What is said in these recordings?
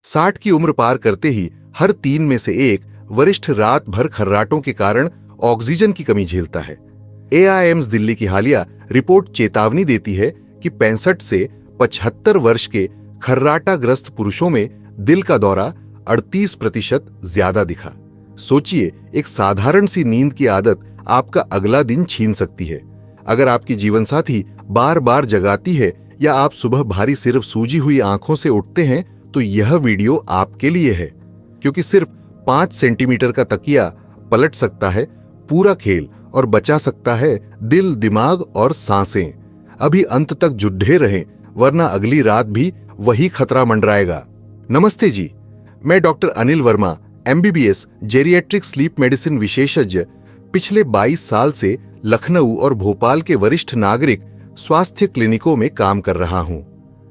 60 की उम्र पार करते ही हर 3 में से एक वरिष्ठ रात भर खर्राटों के कारण ऑक्सीजन की कमी झेलता है। एआईएम्स दिल्ली की हालिया रिपोर्ट चेतावनी देती है कि 65 से 75 वर्ष के खर्राटाग्रस्त पुरुषों में दिल का दौरा 38% ज्यादा दिखा। सोचिए, एक साधारण सी नींद की आदत आपका अगला दिन छीन सकती है। अगर आपकी जीवनसाथी बार बार जगाती है या आप सुबह भारी सिर्फ सूजी हुई आंखों से उठते हैं तो यह वीडियो आपके लिए है, क्योंकि सिर्फ 5 सेंटीमीटर का तकिया पलट सकता है पूरा खेल और बचा सकता है दिल, दिमाग और सांसें। अभी अंत तक जुटे रहें, वरना अगली रात भी वही खतरा मंडराएगा। नमस्ते जी, मैं doctor Anil Verma, MBBS geriatric sleep medicine विशेषज्ञ, पिछले 22 साल से लखनऊ और भोपाल के वरिष्ठ नागरिक स्वास्थ्य क्लिनिकों में काम कर रहा हूं।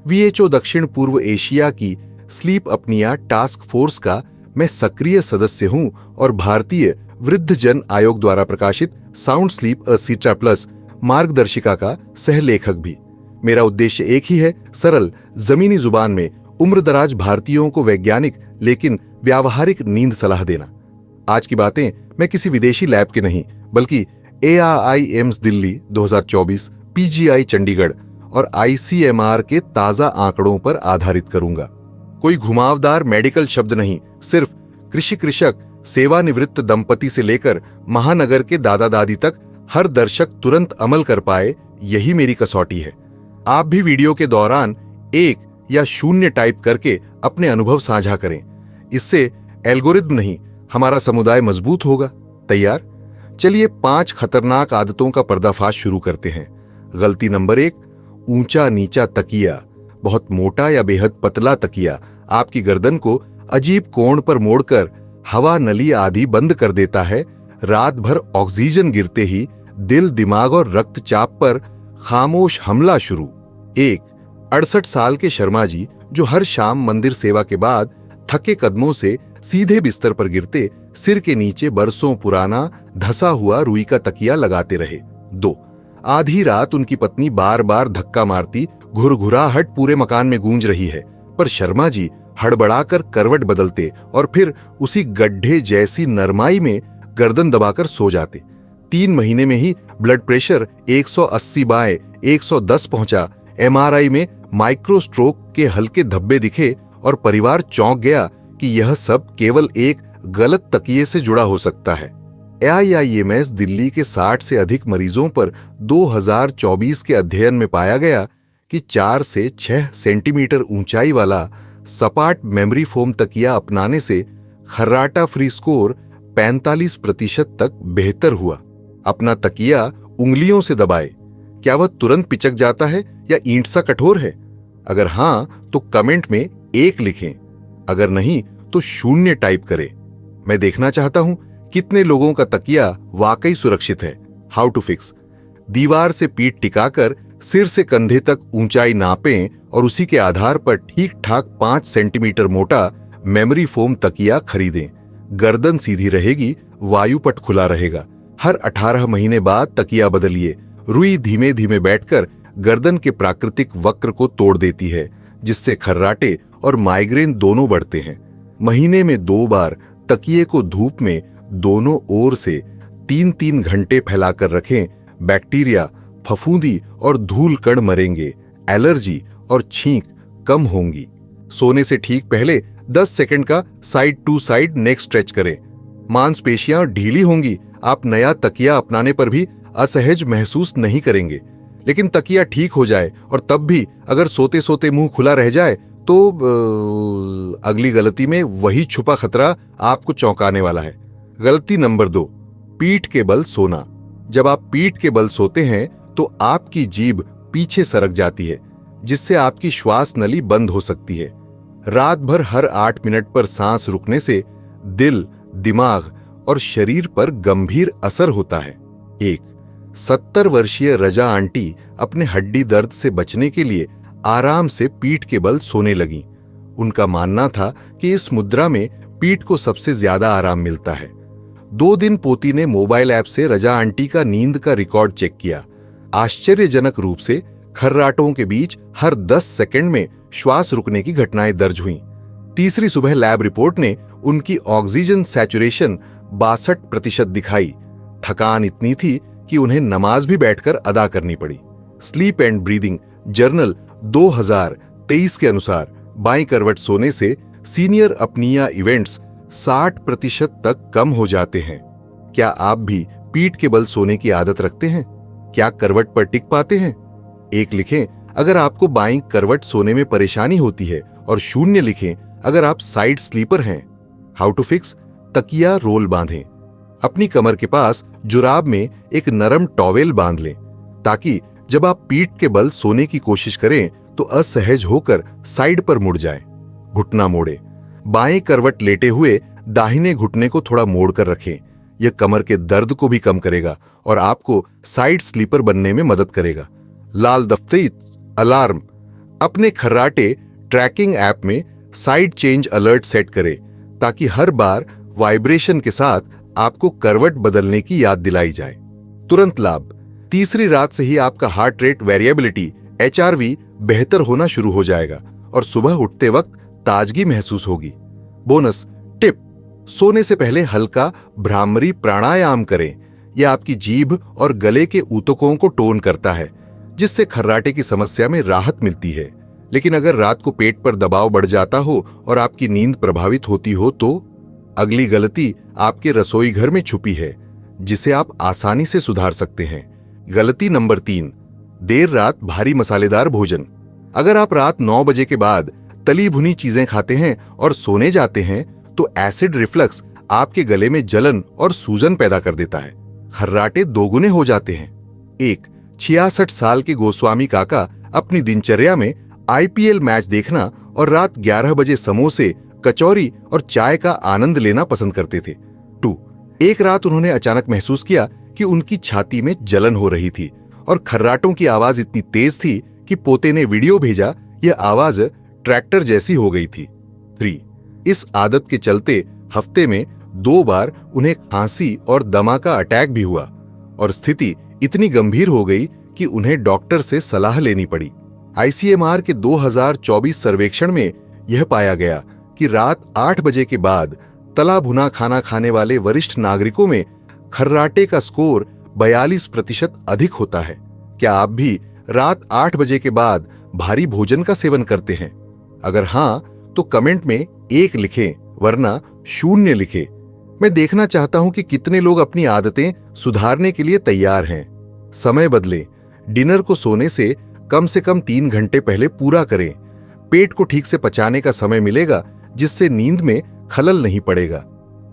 वीएचओ दक्षिण पूर्व एशिया की स्लीप अपनिया टास्क फोर्स का मैं सक्रिय सदस्य हूं और भारतीय वृद्धजन आयोग द्वारा प्रकाशित साउंड स्लीप अ सीट्रा प्लस मार्गदर्शिका का सहलेखक भी। मेरा उद्देश्य एक ही है, सरल जमीनी जुबान में उम्रदराज भारतीयों को वैज्ञानिक लेकिन व्यावहारिक नींद सलाह देना। आज की बातें मैं किसी विदेशी लैब के नहीं, बल्कि एआईएम्स दिल्ली 2024, पीजीआई चंडीगढ़ और आईसीएमआर के ताजा आंकड़ों पर आधारित करूंगा। कोई घुमावदार मेडिकल शब्द नहीं, सिर्फ कृषक, सेवानिवृत्त दंपति से लेकर महानगर के दादा दादी तक हर दर्शक तुरंत अमल कर पाए, यही मेरी कसौटी है। आप भी वीडियो के दौरान 1 या 0 टाइप करके अपने अनुभव साझा करें। इससे एल्गोरिदम नहीं, हमारा समुदाय मजबूत होगा। तैयार? चलिए 5 खतरनाक आदतों का पर्दाफाश शुरू करते हैं। गलती नंबर 1, ऊंचा नीचा तकिया। बहुत मोटा या बेहद पतला तकिया आपकी गर्दन को अजीब कोण पर मोड़कर हवा नली आदि बंद कर देता है। रात भर ऑक्सीजन गिरते ही दिल, दिमाग और रक्तचाप पर खामोश हमला शुरू। 1, 68 साल के शर्मा जी, जो हर शाम मंदिर सेवा के बाद थके कदमों से सीधे बिस्तर पर गिरते सिर के नीचे बरसों पुराना धसा हुआ रुई का तकिया लगाते रहे। 2, आधी रात उनकी पत्नी बार बार धक्का मारती घुरघुराहट पूरे मकान में गूंज रही है, पर शर्मा जी हड़बड़ाकर करवट बदलते और फिर उसी गड्ढे जैसी नरमाई में गर्दन दबाकर सो जाते। 3 महीने में ही ब्लड प्रेशर 180/110 पहुंचा। एमआरआई में माइक्रो स्ट्रोक के हल्के धब्बे दिखे और परिवार चौंक गया कि यह सब केवल एक गलत तकिए से जुड़ा हो सकता है। एआईएमएस दिल्ली के 60 से अधिक मरीजों पर 2024 के अध्ययन में पाया गया कि 4 से 6 सेंटीमीटर ऊंचाई वाला सपाट मेमोरी फोम तकिया अपनाने से खर्राटा फ्री स्कोर 45% तक बेहतर हुआ। अपना तकिया उंगलियों से दबाए, क्या वह तुरंत पिचक जाता है या ईंट सा कठोर है? अगर हां तो कमेंट में 1 लिखें, अगर नहीं तो 0 टाइप करें। मैं देखना चाहता हूं कितने लोगों का तकिया वाकई सुरक्षित है। How to fix? दीवार से पीठ टिकाकर सिर से कंधे तक ऊंचाई नापें और उसी के आधार पर ठीक ठाक 5 सेंटीमीटर मोटा मेमोरी फोम तकिया खरीदें। गर्दन सीधी रहेगी, वायुपट खुला रहेगा। हर 18 महीने बाद तकिया बदलिए। रुई धीमे धीमे बैठकर गर्दन के प्राकृतिक वक्र को तोड़ देती है, जिससे खर्राटे और माइग्रेन दोनों बढ़ते हैं। महीने में 2 बार तकिए को धूप में दोनों ओर से 3-3 घंटे फैलाकर रखें। बैक्टीरिया, फफूंदी और धूल कण मरेंगे। एलर्जी और छींक कम होंगी। सोने से ठीक पहले 10 सेकंड का side to side neck stretch करें। मांसपेशियां ढीली होंगी। आप नया तकिया अपनाने पर भी असहज महसूस नहीं करेंगे। लेकिन तकिया ठीक हो जाए और तब भी अगर सोते सोते मुंह खुला रह जाए तो अगली गलती में वही छुपा खतरा आपको चौंकाने वाला है। गलती नंबर 2, पीठ के बल सोना। जब आप पीठ के बल सोते हैं तो आपकी जीभ पीछे सरक जाती है, जिससे आपकी श्वास नली बंद हो सकती है। रात भर हर 8 मिनट पर सांस रुकने से दिल, दिमाग और शरीर पर गंभीर असर होता है। 1, 70 वर्षीय रजा आंटी अपने हड्डी दर्द से बचने के लिए आराम से पीठ के बल सोने लगीं। उनका मानना था कि इस मुद्रा में पीठ को सबसे ज्यादा आराम मिलता है। 2 दिन पोती ने मोबाइल ऐप से रजा आंटी का नींद का रिकॉर्ड चेक किया। आश्चर्यजनक रूप से खर्राटों के बीच हर 10 सेकंड में श्वास रुकने की घटनाएं दर्ज हुईं। तीसरी सुबह लैब रिपोर्ट ने उनकी ऑक्सीजन सैचुरेशन 62% दिखाई। थकान इतनी थी कि उन्हें नमाज भी बैठकर अदा करनी पड़ी। स्लीप एंड ब्रीदिंग जर्नल 2023 के अनुसार बाईं करवट सोने से सीनियर अपनिया इवेंट्स 60% तक कम हो जाते हैं। क्या आप भी पीठ के बल सोने की आदत रखते हैं? क्या करवट पर टिक पाते हैं? 1 लिखें अगर आपको बाईं करवट सोने में परेशानी होती है और 0 लिखें अगर आप साइड स्लीपर हैं। How to fix? तकिया रोल बांधें। अपनी कमर के पास जुराब में एक नरम टॉवेल बांध लें ताकि जब आप पीठ के बल सोने की कोशिश करें तो असहज होकर साइड पर मुड़ जाएं। घुटना मोड़े। बाएं करवट लेटे हुए दाहिने घुटने को थोड़ा मोड़कर रखें। यह कमर के दर्द को भी कम करेगा और आपको साइड स्लीपर बनने में मदद करेगा। लाल दफ्तीर अलार्म। अपने खर्राटे ट्रैकिंग ऐप में साइड चेंज अलर्ट सेट करें ताकि हर बार वाइब्रेशन के साथ आपको करवट बदलने की याद दिलाई जाए। तुरंत लाभ। तीसरी रात से ही आपका हार्ट रेट वेरिएबिलिटी HRV बेहतर होना शुरू हो जाएगा और सुबह उठते वक्त ताजगी महसूस होगी। बोनस टिप, सोने से पहले हल्का भ्रामरी प्राणायाम करें। यह आपकी जीभ और गले के ऊतकों को टोन करता है जिससे खर्राटे की समस्या में राहत मिलती है। लेकिन अगर रात को पेट पर दबाव बढ़ जाता हो और आपकी नींद प्रभावित होती हो तो अगली गलती आपके रसोई घर में छुपी है जिसे आप आसानी से सुधार सकते हैं। गलती नंबर 3, देर रात भारी मसालेदार भोजन। अगर आप रात 9 बजे के बाद तली भुनी चीजें खाते हैं और सोने जाते हैं तो एसिड रिफ्लक्स आपके गले में जलन और सूजन पैदा कर देता है। खर्राटे दोगुने हो जाते हैं। 66 साल के गोस्वामी काका अपनी दिनचर्या में IPL मैच देखना और रात 11 बजे समोसे, कचौरी और चाय का आनंद लेना पसंद करते थे। 2, एक रात उन्होंने अचानक महसूस किया कि उनकी छाती में जलन हो रही थी और खर्राटों की आवाज इतनी तेज थी कि पोते ने वीडियो भेजा। यह आवाज ट्रैक्टर जैसी हो गई थी। 3, इस आदत के चलते हफ्ते में 2 बार उन्हें खांसी और दमा का अटैक भी हुआ और स्थिति इतनी गंभीर हो गई कि उन्हें डॉक्टर से सलाह लेनी पड़ी। ICMR के 2024 सर्वेक्षण में यह पाया गया कि रात 8 बजे के बाद तला भुना खाना खाने वाले वरिष्ठ नागरिकों में खर्राटे का स्कोर 42% अधिक होता है। क्या आप भी रात 8 बजे के बाद भारी भोजन का सेवन करते हैं? अगर हां तो कमेंट में 1 लिखें वरना 0 लिखें। मैं देखना चाहता हूं कि कितने लोग अपनी आदतें सुधारने के लिए तैयार हैं। समय बदलें। डिनर को सोने से कम 3 घंटे पहले पूरा करें। पेट को ठीक से पचाने का समय मिलेगा जिससे नींद में खलल नहीं पड़ेगा।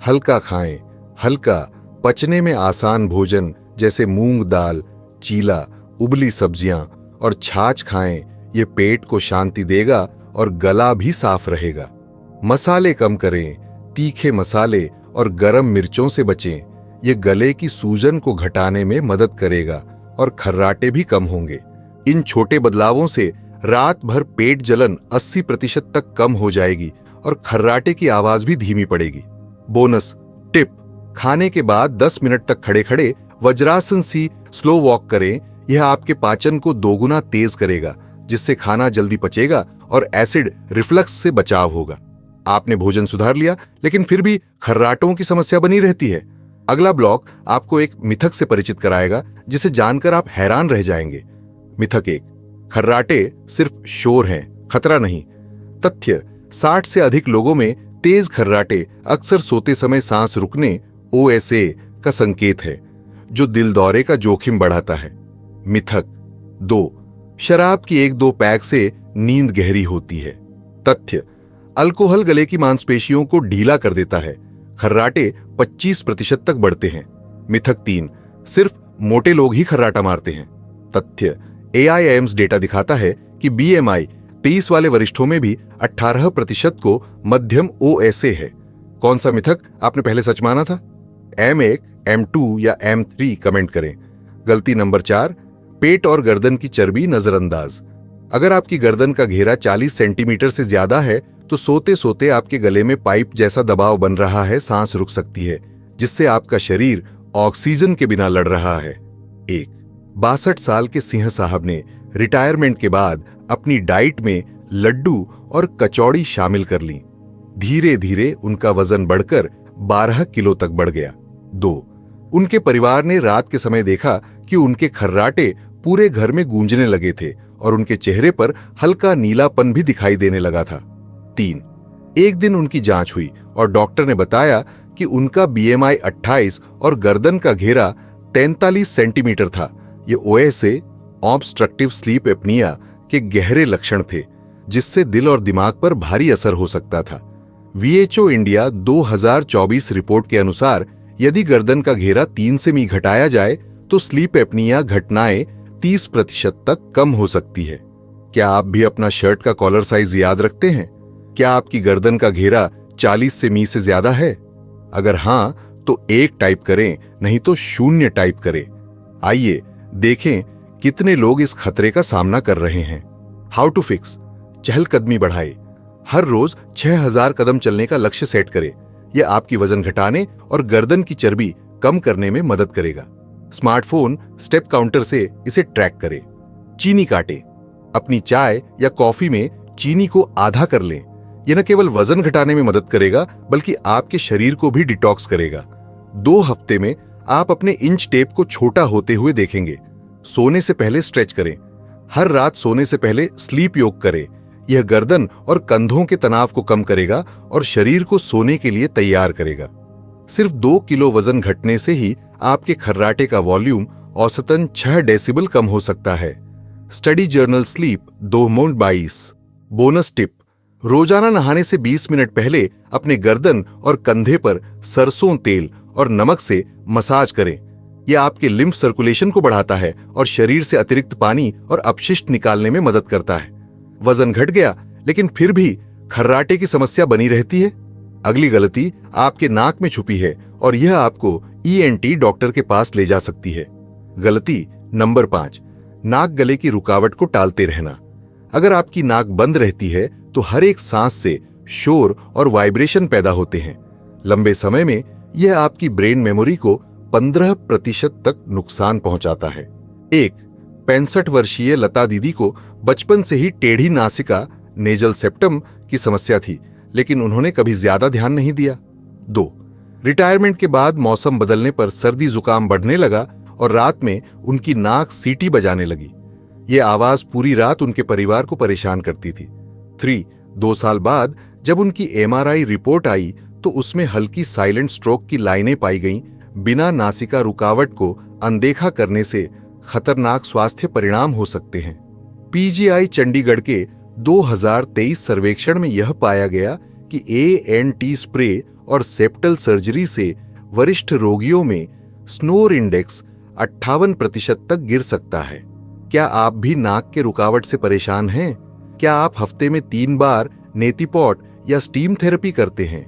हल्का खाएं। हल्का, पचने में आसान भोजन जैसे मूंग दाल, चीला, उबली सब्जियां और छाछ खाएं। ये पेट को शांति देगा और गला भी साफ रहेगा। मसाले कम करें। तीखे मसाले और गरम मिर्चों से बचें। ये गले की सूजन को घटाने में मदद करेगा और खर्राटे भी कम होंगे। इन छोटे बदलावों से रात भर पेट जलन 80% तक कम हो जाएगी और खर्राटे की आवाज भी धीमी पड़ेगी। बोनस टिप, खाने के बाद 10 मिनट तक खड़े खड़े वज्रासन सी स्लो वॉक करें। यह आपके पाचन को दोगुना तेज करेगा जिससे खाना जल्दी पचेगा और एसिड रिफ्लक्स से बचाव होगा। आपने भोजन सुधार लिया लेकिन फिर भी खर्राटों की समस्या बनी रहती है। अगला ब्लॉक आपको एक मिथक से परिचित कराएगा जिसे जानकर आप हैरान रह जाएंगे। मिथक 1, खर्राटे सिर्फ शोर हैं, खतरा नहीं। तथ्य, 60 से अधिक लोगों में तेज खर्राटे अक्सर सोते समय सांस रुकने OSA का संकेत है जो दिल दौरे का जोखिम बढ़ाता है। मिथक 2, शराब की 1-2 पैक से नींद गहरी होती है। तथ्य, अल्कोहल गले की मांसपेशियों को ढीला कर देता है। खर्राटे 25% तक बढ़ते हैं। मिथक 3, सिर्फ मोटे लोग ही खर्राटा मारते हैं। तथ्य, AIIMS डेटा दिखाता है कि BMI 23 वाले वरिष्ठों में भी 18% को मध्यम OSA है। कौन सा मिथक आपने पहले सच माना था? M1, M2 या M3 कमेंट करें। गलती नंबर 4, पेट और गर्दन की चर्बी नजरअंदाज। अगर आपकी गर्दन का घेरा 40 सेंटीमीटर से ज्यादा है तो सोते सोते आपके गले में पाइप जैसा दबाव बन रहा है, सांस रुक सकती है जिससे आपका शरीर ऑक्सीजन के बिना लड़ रहा है। 1, 62 साल के सिंह साहब ने रिटायरमेंट के बाद अपनी डाइट में लड्डू और कचौड़ी शामिल कर ली। धीरे धीरे उनका वजन बढ़कर 12 किलो तक बढ़ गया। 2, उनके परिवार ने रात के समय देखा कि उनके खर्राटे पूरे घर में गूंजने लगे थे और उनके चेहरे पर हल्का नीलापन भी दिखाई देने लगा था। 3, एक दिन उनकी जांच हुई और डॉक्टर ने बताया कि उनका BMI 28 और गर्दन का घेरा 43 सेंटीमीटर था। ये OSA, ऑब्स्ट्रक्टिव स्लीप एपनिया के गहरे लक्षण थे, जिससे दिल और दिमाग पर भारी असर हो सकता था। WHO इंडिया 2024 रिपोर्ट के अनुसार यदि गर्दन का घेरा 3 सेमी घटाया जाए तो स्लीप एपनिया घटनाएं 30% तक कम हो सकती है। क्या आप भी अपना शर्ट का कॉलर साइज याद रखते हैं? क्या आपकी गर्दन का घेरा 40 सेमी से ज्यादा है? अगर हां, तो 1 टाइप करें, नहीं तो 0 टाइप करें। आइए देखें कितने लोग इस खतरे का सामना कर रहे हैं। How to fix? चहलकदमी बढ़ाए। हर रोज 6000 कदम चलने का लक्ष्य सेट करें। यह आपकी वजन घटाने और गर्दन की चर्बी कम करने में मदद करेगा। स्मार्टफोन स्टेप काउंटर से इसे ट्रैक करें। चीनी काटे। अपनी चाय या कॉफी में चीनी को आधा कर लें। यह न केवल वजन घटाने में मदद करेगा, बल्कि आपके शरीर को भी डिटॉक्स करेगा। 2 हफ्ते में आप अपने इंच टेप को छोटा होते हुए देखेंगे। सोने से पहले स्ट्रेच करें। हर रात सोने से पहले स्लीप योग करें। यह गर्दन और कंधों के तनाव को कम करेगा और शरीर को सोने के लिए तैयार करेगा। सिर्फ 2 किलो वजन घटने से ही आपके खर्राटे का वॉल्यूम औसतन 6 डेसिबल कम हो सकता है। Study journal sleep 2022। Bonus tip: रोजाना नहाने से 20 मिनट पहले अपने गर्दन और कंधे पर सरसों तेल और नमक से मसाज करें। यह आपके लिम्फ सर्कुलेशन को बढ़ाता है और शरीर से अतिरिक्त पानी और अपशिष्ट निकालने में मदद करता है। वजन घट गया, लेकिन फिर भी खर्राटे की समस्या बनी रहती है? अगली गलती आपके नाक में छुपी है और यह आपको ENT डॉक्टर के पास ले जा सकती है। गलती नंबर 5: नाक गले की रुकावट को टालते रहना। अगर आपकी नाक बंद रहती है तो हर एक सांस से शोर और वाइब्रेशन पैदा होते हैं। लंबे समय में यह आपकी ब्रेन मेमोरी को 15% तक नुकसान पहुंचाता है। 1, 65 वर्षीय लता दीदी को बचपन से ही टेढ़ी नासिका नेजल सेप्टम की समस्या थी, लेकिन उन्होंने कभी ज्यादा ध्यान नहीं दिया। 2, रिटायरमेंट के बाद मौसम बदलने पर सर्दी जुकाम बढ़ने लगा और रात में उनकी नाक सीटी बजाने लगी। यह आवाज पूरी रात उनके परिवार को परेशान करती थी। 3, 2 साल बाद जब उनकी MRI रिपोर्ट आई तो उसमें हल्की साइलेंट स्ट्रोक की लाइनें पाई गईं। बिना नासिका रुकावट को अनदेखा करने से खतरनाक स्वास्थ्य परिणाम हो सकते हैं। PGI चंडीगढ़ के 2023 सर्वेक्षण में यह पाया गया कि ANT स्प्रे और सेप्टल सर्जरी से वरिष्ठ रोगियों में स्नोर इंडेक्स 58% तक गिर सकता है। क्या आप भी नाक के रुकावट से परेशान हैं? क्या आप हफ्ते में 3 बार नेतिपॉट या स्टीम थेरेपी करते हैं?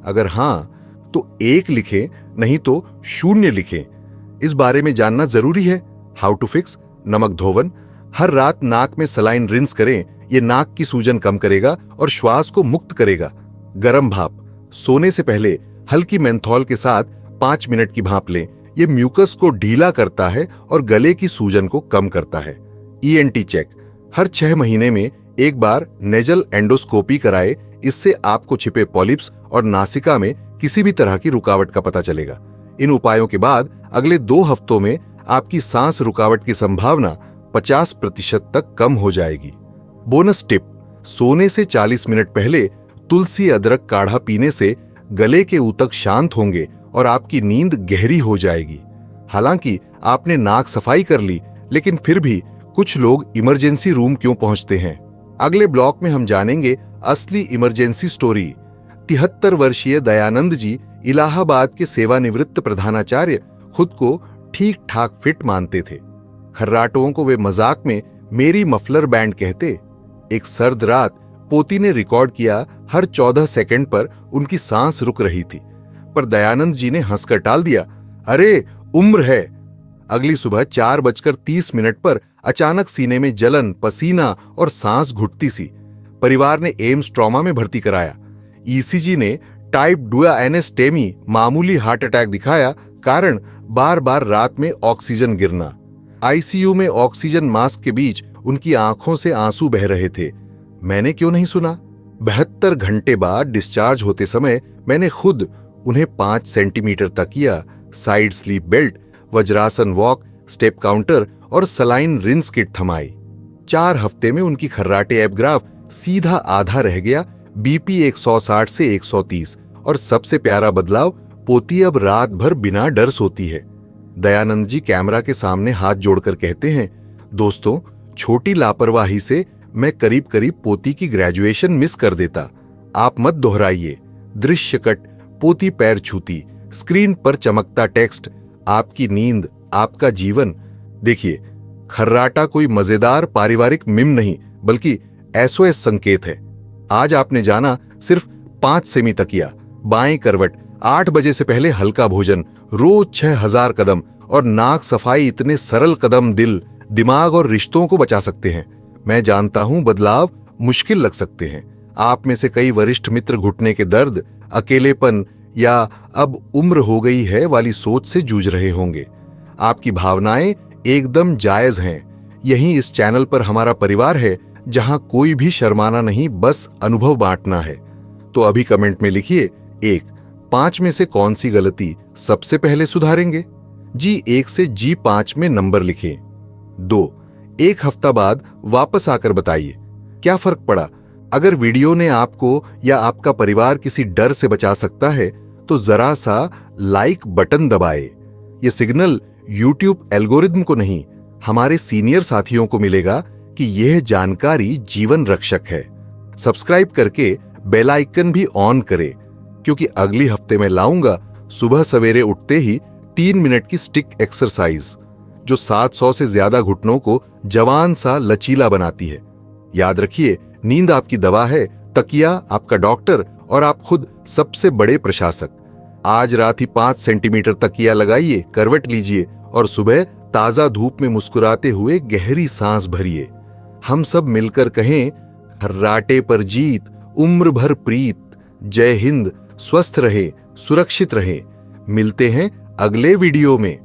अगर हां, तो 1 लिखें, नहीं तो 0 लिखें। इस बारे में जानना जरूरी है। How to fix? नमक धोवन। हर रात नाक में सलाइन रिंस करें। यह नाक की सूजन कम करेगा और श्वास को मुक्त करेगा। गर्म भाप। सोने से पहले हल्की मेंथॉल के साथ 5 मिनट की भाप लें। यह म्यूकस को ढीला करता है और गले की सूजन को कम करता है। ENT check. हर 6 महीने में 1 बार नेजल एंडोस्कोपी कराए। इससे आपको छिपे पॉलिप्स और नासिका में किसी भी तरह की रुकावट का पता चलेगा। इन उपायों के बाद अगले 2 हफ्तों में आपकी सांस रुकावट की संभावना 50% तक कम हो जाएगी। बोनस टिप: सोने से 40 मिनट पहले तुलसी अदरक काढ़ा पीने से गले के ऊतक शांत होंगे और आपकी नींद गहरी हो जाएगी। हालांकि आपने नाक सफाई कर ली, लेकिन फिर भी कुछ लोग इमरजेंसी रूम क्यों पहुंचते हैं? अगले ब्लॉक में हम जानेंगे असली इमरजेंसी स्टोरी। 73 वर्षीय दयानंद जी इलाहाबाद के सेवानिवृत्त प्रधानाचार्य खुद को ठीक ठाक फिट मानते थे। खर्राटों को वे मजाक में मेरी मफलर बैंड कहते। एक सर्द रात पोती ने रिकॉर्ड किया, हर 14 सेकंड पर उनकी सांस रुक रही थी, पर दयानंद जी ने हंसकर टाल दिया, अरे उम्र है। अगली सुबह 4:30 पर अचानक सीने में जलन, पसीना और सांस घुटती सी। परिवार ने एम्स ट्रॉमा में भर्ती कराया। ECG ने टाइप 2 एनेस्टेमी मामूली हार्ट अटैक दिखाया, कारण बार बार रात में ऑक्सीजन गिरना। ICU में ऑक्सीजन मास्क के बीच उनकी आंखों से आंसू बह रहे थे। मैंने क्यों नहीं सुना? 72 घंटे बाद डिस्चार्ज होते समय मैंने खुद उन्हें 5 सेंटीमीटर तकिया, side sleep belt, vajrasana walk, step counter और सलाइन रिंस किट थमाई। 4 हफ्ते में उनकी खर्राटे एब ग्राफ सीधा आधा रह गया, बीपी 160 से 130, और सबसे प्यारा बदलाव, पोती अब रात भर बिना डर सोती है। दयानंद जी कैमरा के सामने हाथ जोड़कर कहते हैं, दोस्तों, छोटी लापरवाही से मैं करीब करीब पोती की ग्रेजुएशन मिस कर देता। आप मत दोहराइए। दृश्य कट, पोती पैर छूती, स्क्रीन पर चमकता टेक्स्ट, आपकी नींद, आपका जीवन। देखिए, खर्राटा कोई मजेदार पारिवारिक मिम नहीं, बल्कि एसओएस संकेत है। आज आपने जाना सिर्फ 5 सेमी तकिया, बाएं करवट, 8 बजे से पहले हल्का भोजन, रोज 6000 कदम और नाक सफाई। इतने सरल कदम दिल, दिमाग और रिश्तों को बचा सकते हैं। मैं जानता हूं बदलाव मुश्किल लग सकते हैं। आप में से कई वरिष्ठ मित्र घुटने के दर्द, अकेलेपन या अब उम्र हो गई है वाली सोच से जूझ रहे होंगे। आपकी भावनाएं एकदम जायज हैं। यही इस चैनल पर हमारा परिवार है, जहां कोई भी शर्माना नहीं, बस अनुभव बांटना है। तो अभी कमेंट में लिखिए, 1, 5 में से कौन सी गलती सबसे पहले सुधारेंगे? G1 से G5 में नंबर लिखें। 2, 1 हफ्ता बाद वापस आकर बताइए क्या फर्क पड़ा। अगर वीडियो ने आपको या आपका परिवार किसी डर से बचा सकता है तो जरा सा लाइक बटन दबाए। ये सिग्नल YouTube एल्गोरिदम को नहीं, हमारे सीनियर साथियों को मिलेगा कि यह जानकारी जीवन रक्षक है। सब्सक्राइब करके बेल आइकन भी ऑन करें, क्योंकि अगली हफ्ते में लाऊंगा सुबह सवेरे उठते ही 3 मिनट की स्टिक एक्सरसाइज, जो 700 से ज्यादा घुटनों को जवान सा लचीला बनाती है। याद रखिए, नींद आपकी दवा है, तकिया आपका डॉक्टर और आप खुद सबसे बड़े प्रशासक। आज रात ही 5 सेंटीमीटर तकिया लगाइए, करवट लीजिए और सुबह ताजा धूप में मुस्कुराते हुए गहरी सांस भरिए। हम सब मिलकर कहें, खर्राटे पर जीत, उम्र भर प्रीत। जय हिंद। स्वस्थ रहे, सुरक्षित रहे। मिलते हैं अगले वीडियो में।